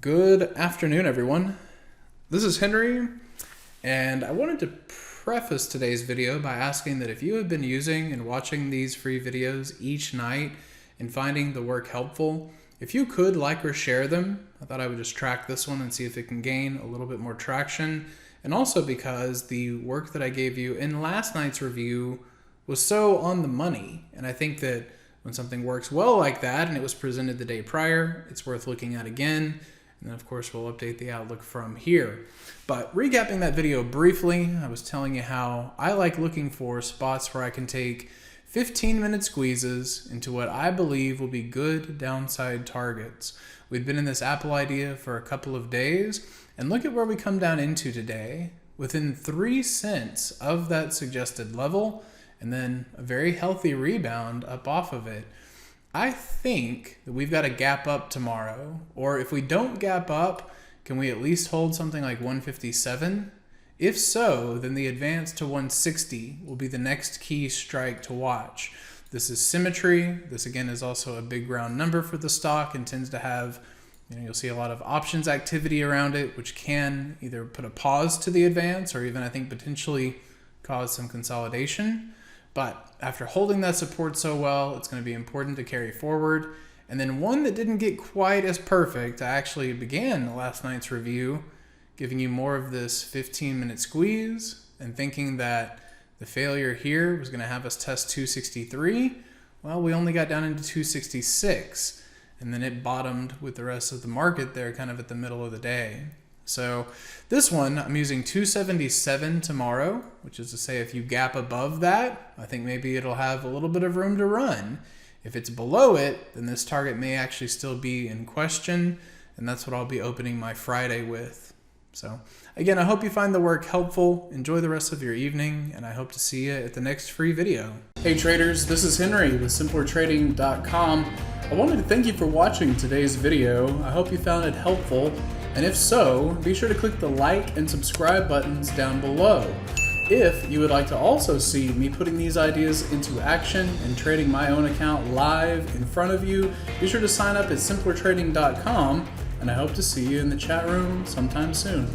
Good afternoon, everyone. This is Henry, and I wanted to preface today's video by asking that if you have been using and watching these free videos each night and finding the work helpful, if you could like or share them. I thought I would just track this one and see if it can gain a little bit more traction. And also because the work that I gave you in last night's review was so on the money. And I think that when something works well like that and it was presented the day prior, it's worth looking at again. And then of course we'll update the outlook from here. But recapping that video briefly, I was telling you how I like looking for spots where I can take 15-minute squeezes into what I believe will be good downside targets. We've been in this Apple idea for a couple of days, and look at where we come down into today, within 3 cents of that suggested level, and then a very healthy rebound up off of it. I think that we've got a gap up tomorrow, or if we don't gap up, can we at least hold something like 157? If so, then the advance to 160 will be the next key strike to watch. This is symmetry. This again is also a big round number for the stock and tends to have, you'll see a lot of options activity around it, which can either put a pause to the advance or even I think potentially cause some consolidation. But after holding that support so well, it's going to be important to carry forward. And then one that didn't get quite as perfect, I actually began last night's review giving you more of this 15-minute squeeze and thinking that the failure here was going to have us test 263. Well, we only got down into 266, and then it bottomed with the rest of the market there kind of at the middle of the day. So this one, I'm using 277 tomorrow, which is to say if you gap above that, I think maybe it'll have a little bit of room to run. If it's below it, then this target may actually still be in question, and that's what I'll be opening my Friday with. So again, I hope you find the work helpful. Enjoy the rest of your evening, and I hope to see you at the next free video. Hey traders, this is Henry with simplertrading.com. I wanted to thank you for watching today's video. I hope you found it helpful, and if so, be sure to click the like and subscribe buttons down below. If you would like to also see me putting these ideas into action and trading my own account live in front of you, be sure to sign up at simplertrading.com. And I hope to see you in the chat room sometime soon.